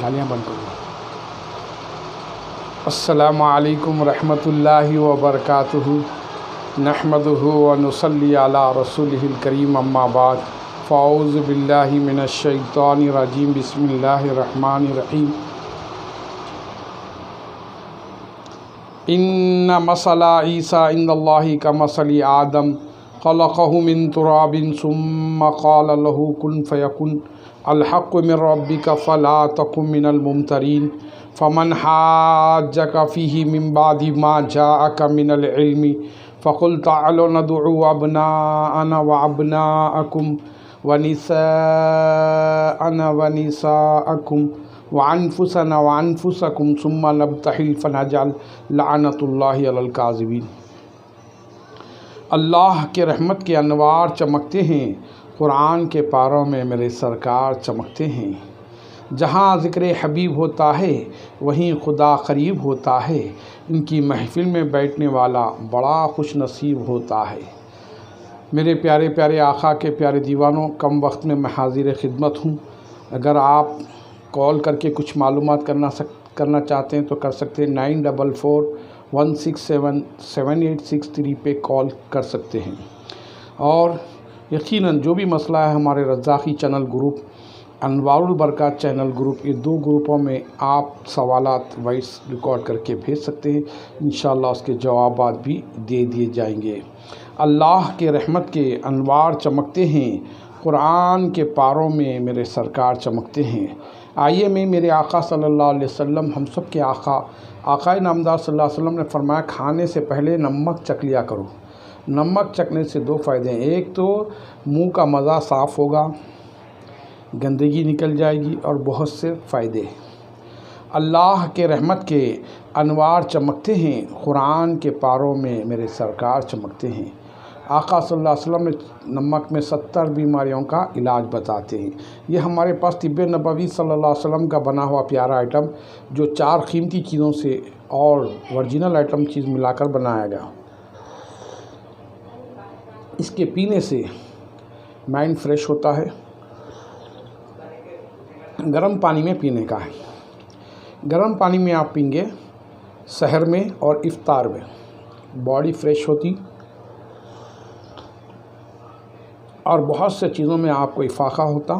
گالیاں بند کرو۔ السلام علیکم ورحمۃ اللہ وبرکاتہ، نحمدہ ونصلی علی رسولہ الکریم، اما بعد، فاعوذ باللہ من الشیطان الرجیم، بسم اللہ الرحمن الرحیم۔ ان مثل عیسیٰ عند اللہ کمثل آدم خلقہ من تراب ثم قال له کن فیکن، الحق من ربک فلا تکن من الممترین، فمن حاجک فیہ من بعد ما جاءک من العلم فقل تعالوا ندعو ابناءنا وابناءکم ونساءنا ونساءکم وانفسنا وانفسکم ثم نبتہل فنجعل لعنت اللہ علی الکاذبین۔ اللہ کے رحمت کے انوار چمکتے ہیں، قرآن کے پاروں میں میرے سرکار چمکتے ہیں۔ جہاں ذکر حبیب ہوتا ہے وہیں خدا قریب ہوتا ہے، ان کی محفل میں بیٹھنے والا بڑا خوش نصیب ہوتا ہے۔ میرے پیارے پیارے آقا کے پیارے دیوانوں، کم وقت میں حاضر خدمت ہوں۔ اگر آپ کال کر کے کچھ معلومات کرنا چاہتے ہیں تو کر سکتے ہیں، 9441677863 پہ کال کر سکتے ہیں۔ اور یقیناً جو بھی مسئلہ ہے ہمارے رزاقی چینل گروپ، انوار البرکات چینل گروپ، یہ دو گروپوں میں آپ سوالات وائس ریکارڈ کر کے بھیج سکتے ہیں، انشاءاللہ اس کے جوابات بھی دے دیے جائیں گے۔ اللہ کے رحمت کے انوار چمکتے ہیں، قرآن کے پاروں میں میرے سرکار چمکتے ہیں۔ آئیے میں میرے آقا صلی اللہ علیہ وسلم، ہم سب کے آقا نامدار صلی اللہ علیہ وسلم نے فرمایا کھانے سے پہلے نمک چکھ لیا کرو۔ نمک چکھنے سے دو فائدے ہیں، ایک تو منہ کا مزہ صاف ہوگا، گندگی نکل جائے گی، اور بہت سے فائدے۔ اللہ کے رحمت کے انوار چمکتے ہیں، قرآن کے پاروں میں میرے سرکار چمکتے ہیں۔ آقا صلی اللہ علیہ وسلم نے نمک میں 70 بیماریوں کا علاج بتاتے ہیں۔ یہ ہمارے پاس طب نبوی صلی اللہ علیہ وسلم کا بنا ہوا پیارا آئٹم، جو 4 قیمتی چیزوں سے اور ورجنل آئٹم چیز ملا کر بنایا گیا۔ اس کے پینے سے مائنڈ فریش ہوتا ہے۔ گرم پانی میں پینے کا ہے۔ گرم پانی میں آپ پئیں گے سحر میں اور افطار میں، باڈی فریش ہوتی، اور بہت سے چیزوں میں آپ کو افاقہ ہوتا۔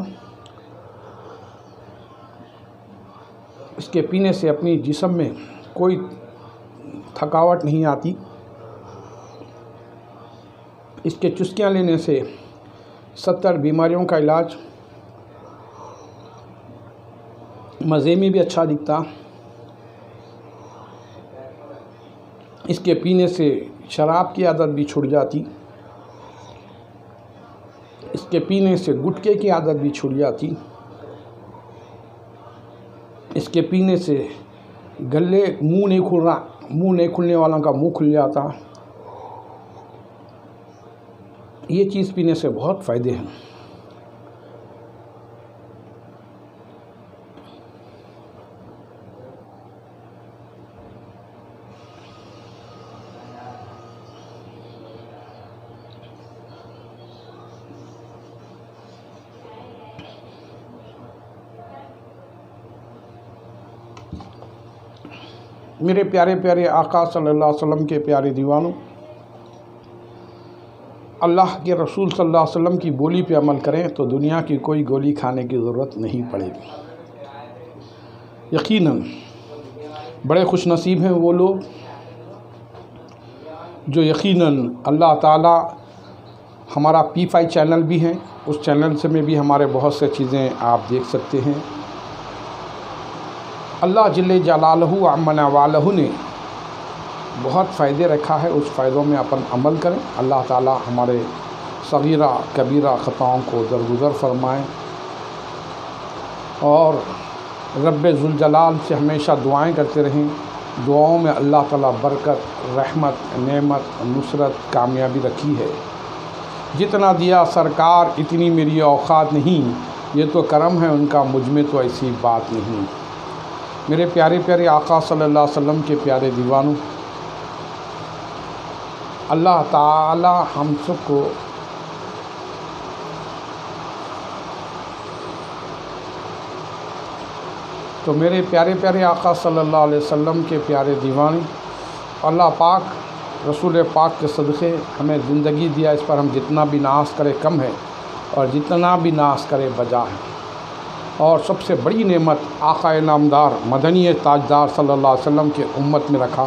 اس کے پینے سے اپنی جسم میں کوئی تھکاوٹ نہیں آتی۔ اس کے چسکیاں لینے سے 70 بیماریوں کا علاج، مزے میں بھی اچھا دکھتا۔ اس کے پینے سے شراب کی عادت بھی چھوٹ جاتی۔ اس کے پینے سے گٹکے کی عادت بھی چھوٹ جاتی۔ اس کے پینے سے منہ نہیں کھلنے والوں کا منہ کھل جاتا۔ یہ چیز پینے سے بہت فائدے ہیں۔ میرے پیارے پیارے آقا صلی اللہ علیہ وسلم کے پیارے دیوانوں، اللہ کے رسول صلی اللہ علیہ وسلم کی بولی پہ عمل کریں تو دنیا کی کوئی گولی کھانے کی ضرورت نہیں پڑے گی۔ یقیناً بڑے خوش نصیب ہیں وہ لوگ جو یقیناً اللہ تعالیٰ، ہمارا P5 چینل بھی ہیں، اس چینل سے میں بھی ہمارے بہت سے چیزیں آپ دیکھ سکتے ہیں۔ اللہ جل جلالہ عمن والہ نے بہت فائدے رکھا ہے، اس فائدوں میں اپن عمل کریں۔ اللہ تعالیٰ ہمارے صغیرہ کبیرہ خطاؤں کو درگزر فرمائیں، اور رب ذوالجلال سے ہمیشہ دعائیں کرتے رہیں۔ دعاؤں میں اللہ تعالیٰ برکت، رحمت، نعمت، نصرت، کامیابی رکھی ہے۔ جتنا دیا سرکار اتنی میری اوقات نہیں، یہ تو کرم ہے ان کا، مجھ میں تو ایسی بات نہیں۔ میرے پیارے پیارے آقا صلی اللہ علیہ وسلم کے پیارے دیوانوں، اللہ تعالی ہم سب کو تو میرے پیارے پیارے آقا صلی اللہ علیہ وسلم کے پیارے دیوانے، اللہ پاک رسول پاک کے صدقے ہمیں زندگی دیا، اس پر ہم جتنا بھی ناز کرے کم ہے اور جتنا بھی ناز کرے بجا ہے۔ اور سب سے بڑی نعمت آقا نامدار مدنی تاجدار صلی اللہ علیہ وسلم کے امت میں رکھا،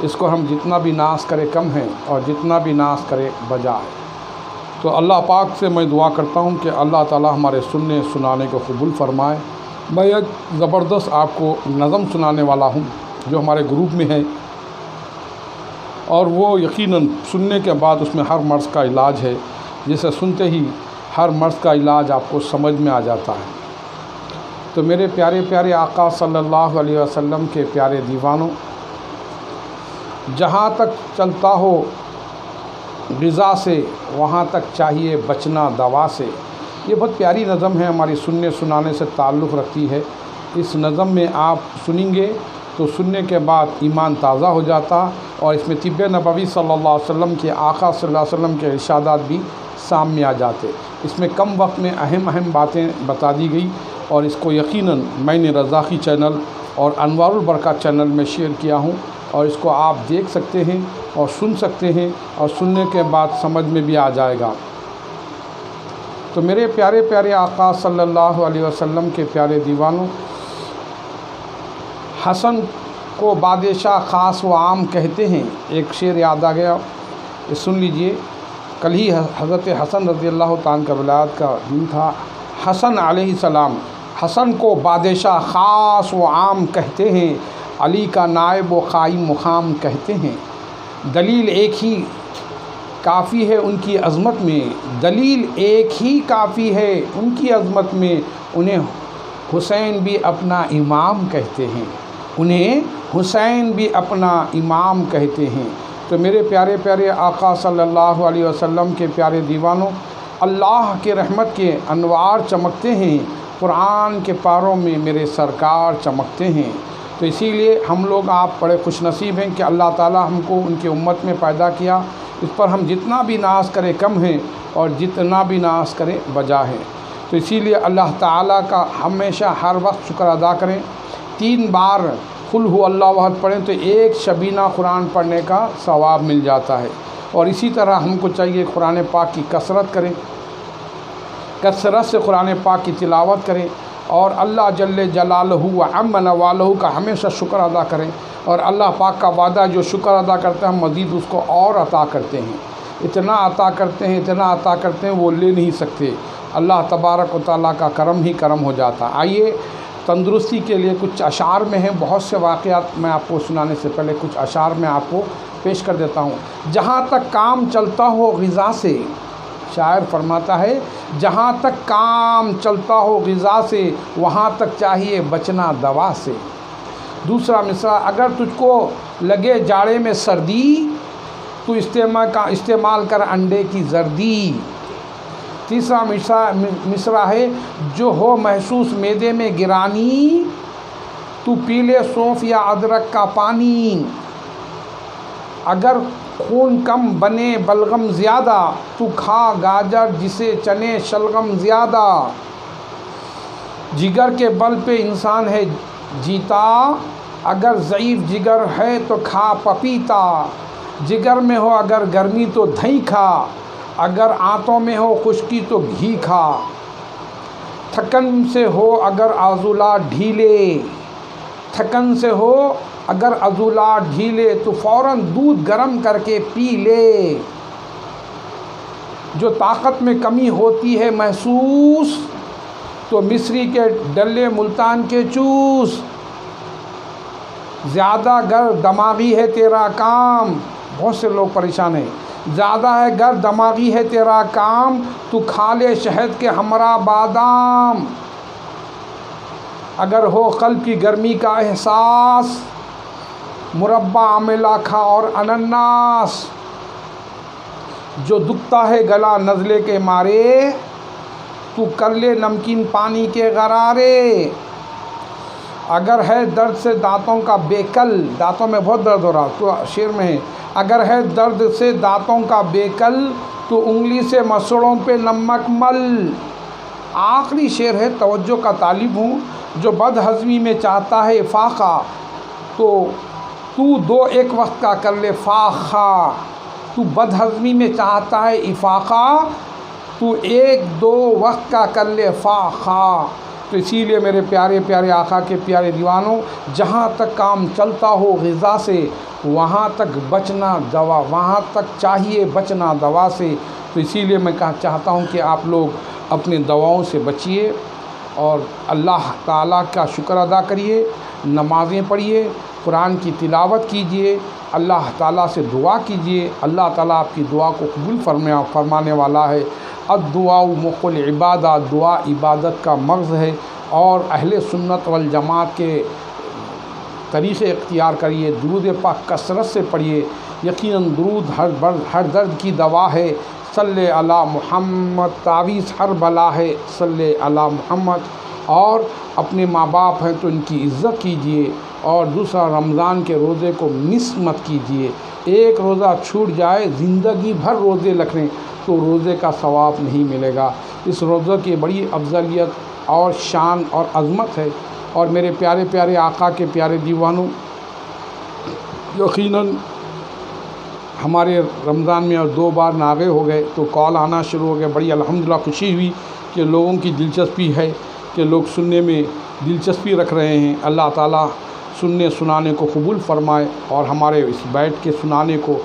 اس کو ہم جتنا بھی ناز کرے کم ہے اور جتنا بھی ناز کرے بجا ہے۔ تو اللہ پاک سے میں دعا کرتا ہوں کہ اللہ تعالی ہمارے سننے سنانے کو قبول فرمائے۔ میں ایک زبردست آپ کو نظم سنانے والا ہوں جو ہمارے گروپ میں ہے، اور وہ یقیناً سننے کے بعد اس میں ہر مرض کا علاج ہے، جسے سنتے ہی ہر مرض کا علاج آپ کو سمجھ میں آ جاتا ہے۔ تو میرے پیارے پیارے آقا صلی اللہ علیہ وسلم کے پیارے دیوانوں، جہاں تک چلتا ہو غذا سے وہاں تک چاہیے بچنا دوا سے، یہ بہت پیاری نظم ہے، ہماری سننے سنانے سے تعلق رکھتی ہے۔ اس نظم میں آپ سنیں گے تو سننے کے بعد ایمان تازہ ہو جاتا، اور اس میں طب نبوی صلی اللہ علیہ وسلم کے آقا صلی اللہ علیہ وسلم کے ارشادات بھی سامنے آ جاتے۔ اس میں کم وقت میں اہم باتیں بتا دی گئی، اور اس کو یقیناً میں نے رضاقی چینل اور انوار البرکات چینل میں شیئر کیا ہوں، اور اس کو آپ دیکھ سکتے ہیں اور سن سکتے ہیں، اور سننے کے بعد سمجھ میں بھی آ جائے گا۔ تو میرے پیارے پیارے آقا صلی اللہ علیہ وسلم کے پیارے دیوانوں، حسن کو بادشاہ خاص و عام کہتے ہیں، ایک شعر یاد آ گیا، سن لیجئے۔ کل ہی حضرت حسن رضی اللہ تعالیٰ کا ولادت کا دن تھا۔ حسن علیہ السلام، حسن کو بادشاہ خاص و عام کہتے ہیں، علی کا نائب و قائم مقام کہتے ہیں۔ دلیل ایک ہی کافی ہے ان کی عظمت میں، دلیل ایک ہی کافی ہے ان کی عظمت میں، انہیں حسین بھی اپنا امام کہتے ہیں، انہیں حسین بھی اپنا امام کہتے ہیں۔ تو میرے پیارے پیارے آقا صلی اللہ علیہ وسلم کے پیارے دیوانوں، اللہ کے رحمت کے انوار چمکتے ہیں، قرآن کے پاروں میں میرے سرکار چمکتے ہیں۔ تو اسی لیے ہم لوگ آپ بڑے خوش نصیب ہیں کہ اللہ تعالیٰ ہم کو ان کی امت میں پیدا کیا، اس پر ہم جتنا بھی ناز کرے کم ہیں اور جتنا بھی ناز کرے بجا ہے۔ تو اسی لیے اللہ تعالیٰ کا ہمیشہ ہر وقت شکر ادا کریں۔ 3 بار قل هو اللہ احد پڑھیں تو ایک شبینہ قرآن پڑھنے کا ثواب مل جاتا ہے، اور اسی طرح ہم کو چاہیے قرآن پاک کی کثرت کریں، کثرت سے قرآن پاک کی تلاوت کریں، اور اللہ جل جلالہ و عم نوالہ کا ہمیشہ شکر ادا کریں، اور اللہ پاک کا وعدہ جو شکر ادا کرتے ہیں ہم مزید اس کو اور عطا کرتے ہیں، اتنا عطا کرتے ہیں، اتنا عطا کرتے ہیں وہ لے نہیں سکتے۔ اللہ تبارک و تعالیٰ کا کرم ہی کرم ہو جاتا۔ آئیے تندرستی کے لیے کچھ اشعار میں ہیں، بہت سے واقعات میں آپ کو سنانے سے پہلے کچھ اشعار میں آپ کو پیش کر دیتا ہوں۔ جہاں تک کام چلتا ہو غذا سے، شاعر فرماتا ہے جہاں تک کام چلتا ہو غذا سے، وہاں تک چاہیے بچنا دوا سے۔ دوسرا مصرع، اگر تجھ کو لگے جاڑے میں سردی، تو استعمال کر انڈے کی زردی۔ تیسرا مصرع ہے جو ہو محسوس معدے میں گرانی، تو پی لے سونف یا ادرک کا پانی۔ اگر خون کم بنے بلغم زیادہ، تو کھا گاجر جسے چنے شلغم زیادہ۔ جگر کے بل پہ انسان ہے جیتا، اگر ضعیف جگر ہے تو کھا پپیتا۔ جگر میں ہو اگر گرمی تو دہی کھا، اگر آنتوں میں ہو خشکی تو گھی کھا۔ تھکن سے ہو اگر عضلات ڈھیلے، تھکن سے ہو اگر عضلات ڈھیلے، تو فوراً دودھ گرم کر کے پی لے۔ جو طاقت میں کمی ہوتی ہے محسوس، تو مصری کے ڈلے ملتان کے چوس۔ زیادہ گر دماغی ہے تیرا کام، بہت سے لوگ پریشان ہیں، زیادہ ہے گر دماغی ہے تیرا کام، تو کھا لے شہد کے ہمراہ بادام۔ اگر ہو قلب کی گرمی کا احساس، مربع آملہ کھا اور انناس۔ جو دکھتا ہے گلا نزلے کے مارے، تو کر لے نمکین پانی کے غرارے۔ اگر ہے درد سے دانتوں کا بیکل، دانتوں میں بہت درد ہو رہا تو شعر میں ہے، اگر ہے درد سے دانتوں کا بیکل، تو انگلی سے مسوڑوں پہ نمک مل۔ آخری شعر ہے، توجہ کا طالب ہوں، جو بد ہضمی میں چاہتا ہے افاقہ تو ایک وقت کا کر لے فاقہ، تو بد ہضمی میں چاہتا ہے افاقہ تو 1-2 وقت کا کر لے فاقہ۔ تو اسی لیے میرے پیارے پیارے آقا کے پیارے دیوانوں، جہاں تک کام چلتا ہو غذا سے وہاں تک بچنا دوا، وہاں تک چاہیے بچنا دوا سے۔ تو اسی لیے میں چاہتا ہوں کہ آپ لوگ اپنے دواؤں سے بچیے اور اللہ تعالیٰ کا شکر ادا کریے، نمازیں پڑھیے، قرآن کی تلاوت کیجیے، اللہ تعالیٰ سے دعا کیجیے۔ اللہ تعالیٰ آپ کی دعا کو قبول فرمانے والا ہے۔ الدعاء مخ العبادہ، دعا عبادت کا مغز ہے، اور اہل سنت والجماعت کے طریقے اختیار کریے۔ درود پاک کثرت سے پڑھیے، یقیناً درود ہر درد کی دوا ہے۔ صلی علی محمد، تعویذ ہر بلا ہے، صلی علی محمد۔ اور اپنے ماں باپ ہیں تو ان کی عزت کیجیے، اور دوسرا رمضان کے روزے کو مس مت کیجیے۔ ایک روزہ چھوٹ جائے، زندگی بھر روزے رکھیں تو روزے کا ثواب نہیں ملے گا۔ اس روزے کی بڑی افضلیت اور شان اور عظمت ہے۔ اور میرے پیارے پیارے آقا کے پیارے دیوانوں، یقیناً ہمارے رمضان میں اور 2 بار ناغے ہو گئے تو کال آنا شروع ہو گئے۔ بڑی الحمدللہ خوشی ہوئی کہ لوگوں کی دلچسپی ہے، کہ لوگ سننے میں دلچسپی رکھ رہے ہیں۔ اللہ تعالیٰ سننے سنانے کو قبول فرمائے، اور ہمارے اس بیٹھ کے سنانے کو،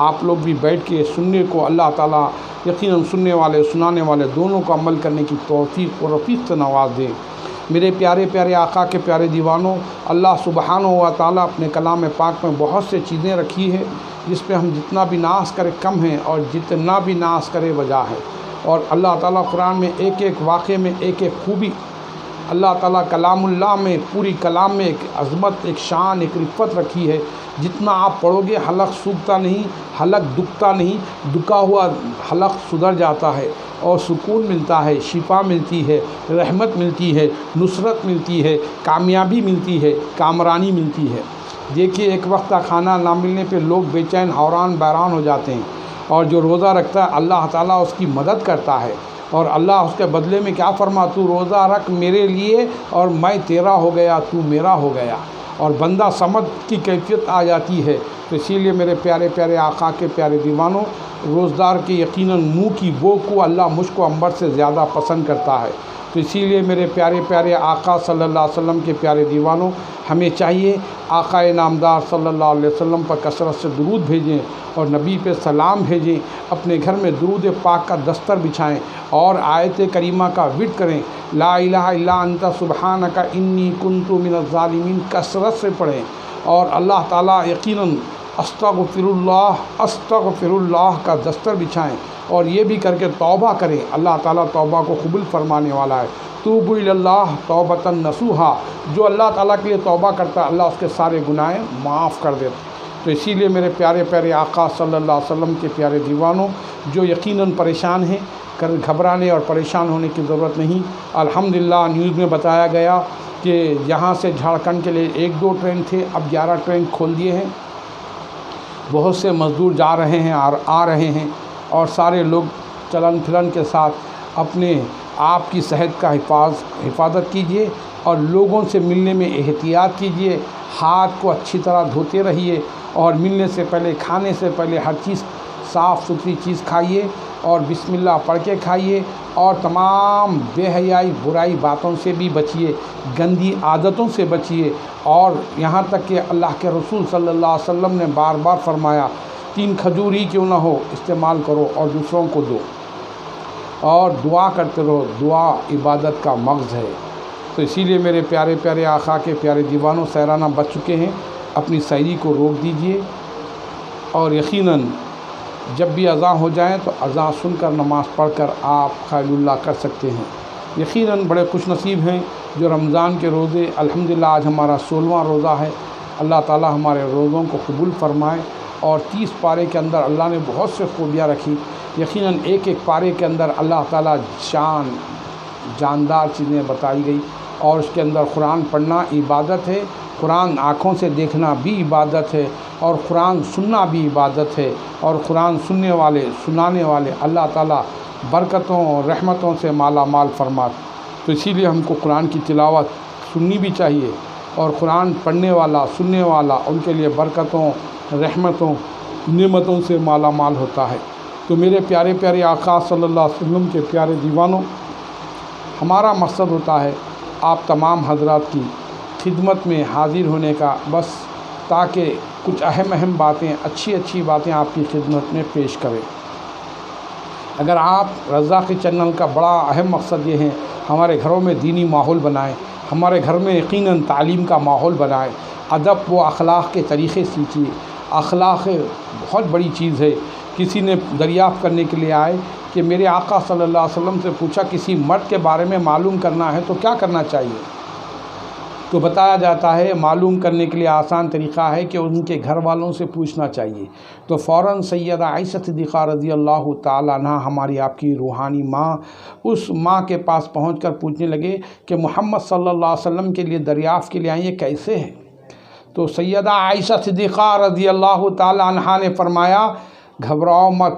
آپ لوگ بھی بیٹھ کے سننے کو اللہ تعالیٰ یقیناً سننے والے سنانے والے دونوں کو عمل کرنے کی توفیق و رفیق سے نواز دیں۔ میرے پیارے پیارے آقا کے پیارے دیوانوں، اللہ سبحانہ و تعالیٰ اپنے کلام پاک میں بہت سے چیزیں رکھی ہے جس پہ ہم جتنا بھی ناز کرے کم ہیں، اور جتنا بھی ناز کرے وجہ ہے۔ اور اللہ تعالیٰ قرآن میں ایک ایک واقعے میں ایک ایک خوبی، اللہ تعالیٰ کلام اللہ میں پوری کلام میں ایک عظمت، ایک شان، ایک رفت رکھی ہے۔ جتنا آپ پڑھو گے حلق سوکھتا نہیں، حلق دکھتا نہیں، دکھا ہوا حلق سدھر جاتا ہے، اور سکون ملتا ہے، شفا ملتی ہے، رحمت ملتی ہے، نصرت ملتی ہے، کامیابی ملتی ہے، کامرانی ملتی ہے۔ دیکھیے، ایک وقت کا کھانا نہ ملنے پہ لوگ بے چین حیران بیران ہو جاتے ہیں، اور جو روزہ رکھتا ہے اللہ تعالیٰ اس کی مدد کرتا ہے، اور اللہ اس کے بدلے میں کیا فرما، تو روزہ رکھ میرے لیے اور میں تیرا ہو گیا، تو میرا ہو گیا، اور بندہ سمجھ کی کیفیت آ جاتی ہے۔ تو اسی لیے میرے پیارے پیارے آقا کے پیارے دیوانوں، روزدار کے یقیناً منہ کی بو کو اللہ مشک و عنبر سے زیادہ پسند کرتا ہے۔ تو اسی لیے میرے پیارے پیارے آقا صلی اللہ علیہ وسلم کے پیارے دیوانوں، ہمیں چاہیے آقا نامدار صلی اللہ علیہ وسلم پر کثرت سے درود بھیجیں، اور نبی پہ سلام بھیجیں، اپنے گھر میں درود پاک کا دستر بچھائیں، اور آیت کریمہ کا ورد کریں، لا الہ الا انت سبحانک انی کنت من الظالمین کثرت سے پڑھیں، اور اللہ تعالیٰ یقیناً استغفر اللہ کا دستر بچھائیں، اور یہ بھی کر کے توبہ کریں۔ اللہ تعالیٰ توبہ کو قبول فرمانے والا ہے۔ توبوا الی اللہ توبۃ نصوحا، جو اللہ تعالیٰ کے لیے توبہ کرتا ہے اللہ اس کے سارے گناہ معاف کر دیتا ہے۔ تو اسی لیے میرے پیارے پیارے آقا صلی اللہ علیہ وسلم کے پیارے دیوانوں، جو یقیناً پریشان ہیں، گھبرانے اور پریشان ہونے کی ضرورت نہیں۔ الحمدللہ نیوز میں بتایا گیا کہ یہاں سے جھارکھنڈ کے لیے 1-2 ٹرین تھے، اب 11 ٹرین کھول دیے ہیں۔ بہت سے مزدور جا رہے ہیں اور آ رہے ہیں، اور سارے لوگ چلن پھرن کے ساتھ اپنے آپ کی صحت کا حفاظت کیجیے، اور لوگوں سے ملنے میں احتیاط کیجیے، ہاتھ کو اچھی طرح دھوتے رہیے، اور ملنے سے پہلے، کھانے سے پہلے ہر چیز صاف ستھری چیز کھائیے، اور بسم اللہ پڑھ کے کھائیے، اور تمام بے حیائی برائی باتوں سے بھی بچیے، گندی عادتوں سے بچیے۔ اور یہاں تک کہ اللہ کے رسول صلی اللہ علیہ وسلم نے بار بار فرمایا، 3 کھجور ہی کیوں نہ ہو استعمال کرو اور دوسروں کو دو، اور دعا کرتے رہو، دعا عبادت کا مغز ہے۔ تو اسی لیے میرے پیارے پیارے آقا کے پیارے دیوانوں، سحرانہ بچ چکے ہیں، اپنی سحری کو روک دیجئے، اور یقیناً جب بھی اذان ہو جائیں تو اذان سن کر نماز پڑھ کر آپ خیل اللہ کر سکتے ہیں۔ یقیناً بڑے خوش نصیب ہیں جو رمضان کے روزے، الحمدللہ آج ہمارا 16واں روزہ ہے۔ اللہ تعالیٰ ہمارے روزوں کو قبول فرمائے، اور 30 پارے کے اندر اللہ نے بہت سے خوبیاں رکھی۔ یقیناً ایک ایک پارے کے اندر اللہ تعالیٰ جاندار چیزیں بتائی گئی، اور اس کے اندر قرآن پڑھنا عبادت ہے، قرآن آنکھوں سے دیکھنا بھی عبادت ہے، اور قرآن سننا بھی عبادت ہے، اور قرآن سننے والے سنانے والے اللہ تعالیٰ برکتوں اور رحمتوں سے مالا مال فرماتے۔ تو اسی لیے ہم کو قرآن کی تلاوت سننی بھی چاہیے، اور قرآن پڑھنے والا سننے والا ان کے لیے برکتوں، رحمتوں، نعمتوں سے مالا مال ہوتا ہے۔ تو میرے پیارے پیارے آقا صلی اللہ علیہ وسلم کے پیارے دیوانوں، ہمارا مقصد ہوتا ہے آپ تمام حضرات کی خدمت میں حاضر ہونے کا، بس تاکہ کچھ اہم باتیں، اچھی باتیں آپ کی خدمت میں پیش کریں۔ اگر آپ رزاقی چینل کا بڑا اہم مقصد یہ ہے ہمارے گھروں میں دینی ماحول بنائیں، ہمارے گھر میں یقیناً تعلیم کا ماحول بنائیں، ادب و اخلاق کے طریقے سیکھیے۔ اخلاق بہت بڑی چیز ہے۔ کسی نے دریافت کرنے کے لیے آئے کہ میرے آقا صلی اللہ علیہ وسلم سے پوچھا کسی مرد کے بارے میں معلوم کرنا ہے تو کیا کرنا چاہیے؟ تو بتایا جاتا ہے معلوم کرنے کے لیے آسان طریقہ ہے کہ ان کے گھر والوں سے پوچھنا چاہیے۔ تو فوراً سیدہ عائشہ صدیقہ رضی اللہ تعالیٰ عنہ، ہماری آپ کی روحانی ماں، اس ماں کے پاس پہنچ کر پوچھنے لگے کہ محمد صلی اللہ علیہ وسلم کے لیے دریافت کے لیے آئیں، یہ کیسے ہیں؟ تو سیدہ عائشہ صدیقہ رضی اللہ تعالیٰ عنہ نے فرمایا گھبراؤ مت،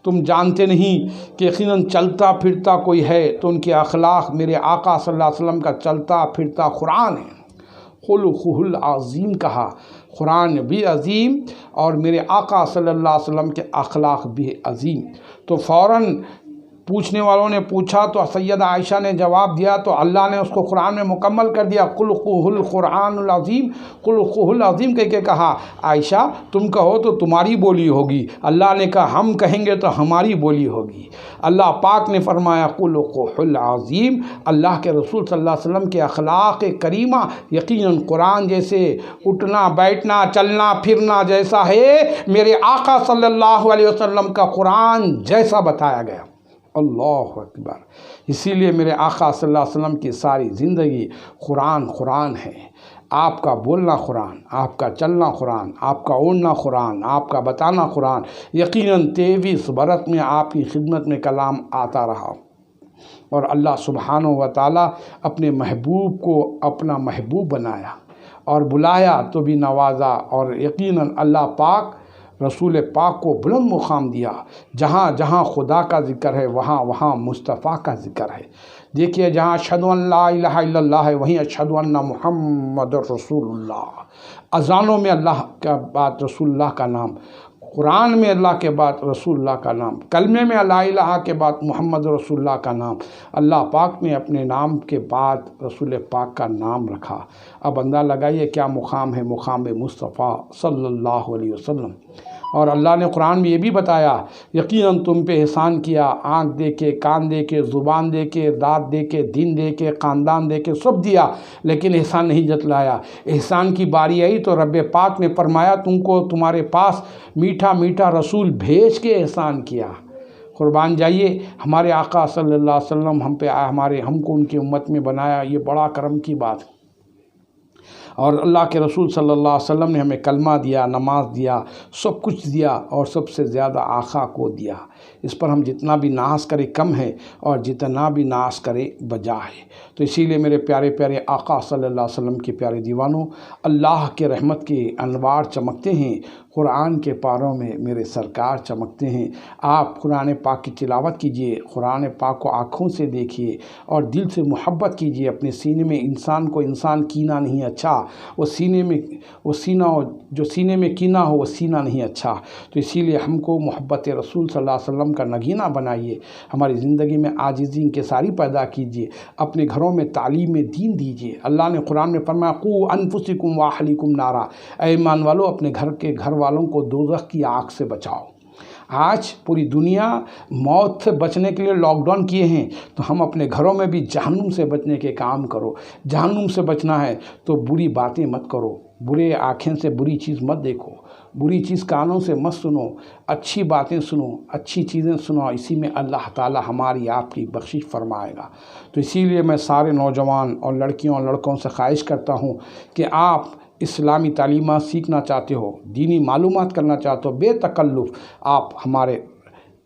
تم جانتے نہیں کہ یقیناً چلتا پھرتا کوئی ہے تو ان کے اخلاق میرے آقا صلی اللہ علیہ وسلم کا چلتا پھرتا قرآن ہے۔ خلقہ العظیم کہا، قرآن بھی عظیم اور میرے آقا صلی اللہ علیہ وسلم کے اخلاق بھی عظیم۔ تو فوراً پوچھنے والوں نے پوچھا تو سیدہ عائشہ نے جواب دیا تو اللہ نے اس کو قرآن میں مکمل کر دیا، خلقہ القرآن العظیم، خلقہ العظیم کہہ کے کہا عائشہ تم کہو تو تمہاری بولی ہوگی، اللہ نے کہا ہم کہیں گے تو ہماری بولی ہوگی۔ اللہ پاک نے فرمایا خلقہ العظیم، اللہ کے رسول صلی اللہ علیہ وسلم کے اخلاق کریمہ یقیناً قرآن جیسے اٹھنا بیٹھنا چلنا پھرنا جیسا ہے، میرے آقا صلی اللہ علیہ وسلم کا قرآن جیسا بتایا گیا۔ اللہ اکبر۔ اسی لیے میرے آقا صلی اللہ علیہ وسلم کی ساری زندگی قرآن ہے۔ آپ کا بولنا قرآن، آپ کا چلنا قرآن، آپ کا اوڑھنا قرآن، آپ کا بتانا قرآن، یقیناً 23 برس میں آپ کی خدمت میں کلام آتا رہا، اور اللہ سبحانہ و تعالیٰ اپنے محبوب کو اپنا محبوب بنایا اور بلایا تو بھی نوازا، اور یقیناً اللہ پاک رسول پاک کو بلند مقام دیا۔ جہاں جہاں خدا کا ذکر ہے وہاں وہاں مصطفیٰ کا ذکر ہے۔ دیکھیے جہاں اشہد ان لا الہ الا اللہ ہے وہیں اشہد ان محمد رسول اللہ۔ اذانوں میں اللہ کے بعد رسول اللہ کا نام، قرآن میں اللہ کے بعد رسول اللہ کا نام، کلمے میں لا الہ کے بعد محمد رسول اللہ کا نام، اللہ پاک نے اپنے نام کے بعد رسول پاک کا نام رکھا۔ اب اندازہ لگائیے کیا مقام ہے، مقام مصطفیٰ صلی اللہ علیہ وسلم۔ اور اللہ نے قرآن میں یہ بھی بتایا یقیناً تم پہ احسان کیا، آنکھ دے کے، کان دے کے، زبان دے کے، دانت دے کے، دین دے کے، خاندان دے کے، سب دیا، لیکن احسان نہیں جتلایا۔ احسان کی باری آئی تو رب پاک نے فرمایا تم کو تمہارے پاس میٹھا میٹھا رسول بھیج کے احسان کیا۔ قربان جائیے ہمارے آقا صلی اللہ علیہ وسلم ہم کو ان کی امت میں بنایا، یہ بڑا کرم کی بات ہے۔ اور اللہ کے رسول صلی اللہ علیہ وسلم نے ہمیں کلمہ دیا، نماز دیا، سب کچھ دیا، اور سب سے زیادہ آقا کو دیا۔ اس پر ہم جتنا بھی ناز کرے کم ہے اور جتنا بھی ناز کرے بجا ہے۔ تو اسی لیے میرے پیارے پیارے آقا صلی اللہ علیہ وسلم کے پیارے دیوانوں، اللہ کے رحمت کے انوار چمکتے ہیں، قرآن کے پاروں میں میرے سرکار چمکتے ہیں۔ آپ قرآن پاک کی تلاوت کیجئے، قرآن پاک کو آنکھوں سے دیکھیے اور دل سے محبت کیجئے۔ اپنے سینے میں انسان کینہ نہیں اچھا، جو سینے میں کینہ ہو وہ سینہ نہیں اچھا۔ تو اسی لیے ہم کو محبت رسول صلی اللہ علیہ وسلم کا نگینہ بنائیے، ہماری زندگی میں عاجزی انکساری پیدا کیجئے، اپنے گھروں میں تعلیم دین دیجئے۔ اللہ نے قرآن میں فرمایا قوا انفسکم واہلیکم نارا، اے ایمان والو اپنے گھر والوں کو دوزخ کی آگ سے بچاؤ۔ آج پوری دنیا موت سے بچنے کے لیے لاک ڈاؤن کیے ہیں، تو ہم اپنے گھروں میں بھی جہنم سے بچنے کے کام کرو۔ جہنم سے بچنا ہے تو بری باتیں مت کرو، برے آنکھیں سے بری چیز مت دیکھو، بری چیز کانوں سے مت سنو، اچھی باتیں سنو، اچھی چیزیں سنو، اسی میں اللہ تعالی ہماری آپ کی بخشش فرمائے گا۔ تو اسی لیے میں سارے نوجوان اور لڑکیوں اور لڑکوں سے خواہش کرتا ہوں کہ آپ اسلامی تعلیمات سیکھنا چاہتے ہو، دینی معلومات کرنا چاہتے ہو، بے تکلف آپ ہمارے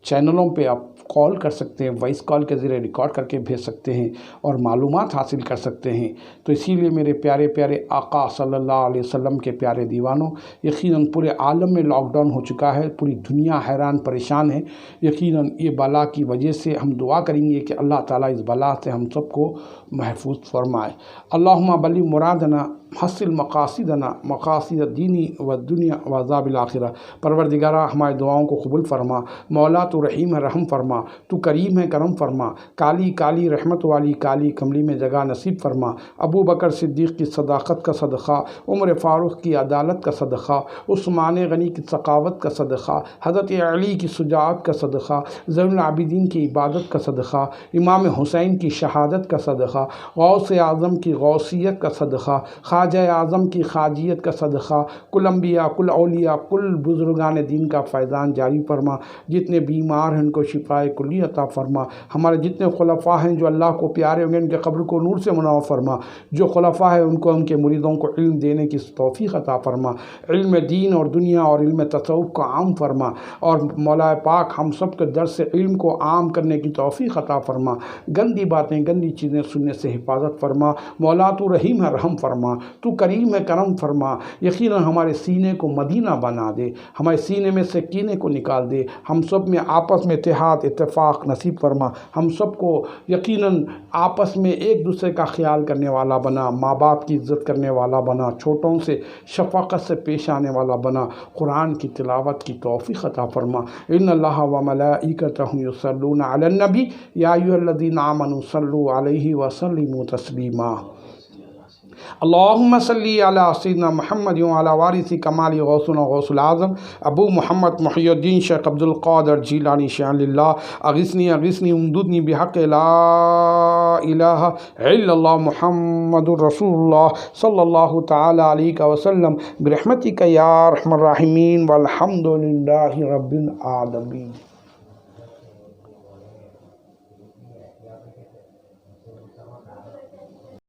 چینلوں پہ آپ کال کر سکتے ہیں، وائس کال کے ذریعے ریکارڈ کر کے بھیج سکتے ہیں اور معلومات حاصل کر سکتے ہیں۔ تو اسی لیے میرے پیارے پیارے آقا صلی اللہ علیہ وسلم کے پیارے دیوانوں، یقیناً پورے عالم میں لاک ڈاؤن ہو چکا ہے، پوری دنیا حیران پریشان ہے۔ یقیناً یہ بلا کی وجہ سے ہم دعا کریں گے کہ اللہ تعالیٰ اس بلا سے ہم سب کو محفوظ فرمائے۔ اللہم بلغ مرادنا، حصل مقاصدنا، مقاصد دینی و دنیا و عذاب الآخرہ۔ پروردگارہ ہماری دعاؤں کو قبول فرما، مولا تو رحیم ہے رحم فرما، تو کریم ہے کرم فرما، کالی کالی رحمت والی کالی کملی میں جگہ نصیب فرما۔ ابو بکر صدیق کی صداقت کا صدقہ، عمر فاروق کی عدالت کا صدقہ، عثمان غنی کی ثقافت کا صدقہ، حضرت علی کی شجاعت کا صدقہ، زین العابدین کی عبادت کا صدقہ، امام حسین کی شہادت کا صدقہ، غوث اعظم کی غوثیت کا صدقہ، خواجہ اعظم کی خواجیت کا صدقہ، کل انبیاء، کل اولیاء، کل بزرگان دین کا فیضان جاری فرما۔ جتنے بیمار ہیں ان کو شفائے کلی عطا فرما۔ ہمارے جتنے خلفاء ہیں جو اللہ کو پیارے ہوں گے ان کے قبر کو نور سے منور فرما۔ جو خلفاء ہیں ان کو ان کے مریدوں کو علم دینے کی توفیق عطا فرما، علم دین اور دنیا اور علم تصوف کو عام فرما، اور مولا پاک ہم سب کے درس علم کو عام کرنے کی توفیق عطا فرما۔ گندی باتیں گندی چیزیں سننے سے حفاظت فرما۔ مولا تو رحیم ہے رحم فرما، تو کریم ہے کرم فرما۔ یقیناً ہمارے سینے کو مدینہ بنا دے، ہمارے سینے میں سے کینے کو نکال دے، ہم سب میں آپس میں اتحاد اتفاق نصیب فرما۔ ہم سب کو یقیناً آپس میں ایک دوسرے کا خیال کرنے والا بنا، ماں باپ کی عزت کرنے والا بنا، چھوٹوں سے شفقت سے پیش آنے والا بنا، قرآن کی تلاوت کی توفیق عطا فرما۔ ان اللہ و ملائکتہ یصلون علی النبی یا ایھا الذین آمنوا صلوا علیہ وسلموا تسلیما۔ اللہم صلی علی سیدنا محمد وعلی وارث کمال غوثنا غوث العظم ابو محمد محی الدین شیخ عبد القادر جیلانی شان للہ، اغثنی اغثنی امددنی بحق لا الہ الا اللہ محمد رسول اللہ صلی اللہ تعالی علیہ وسلم برحمتک یا ارحم الراحمین والحمد للہ رب العالمین۔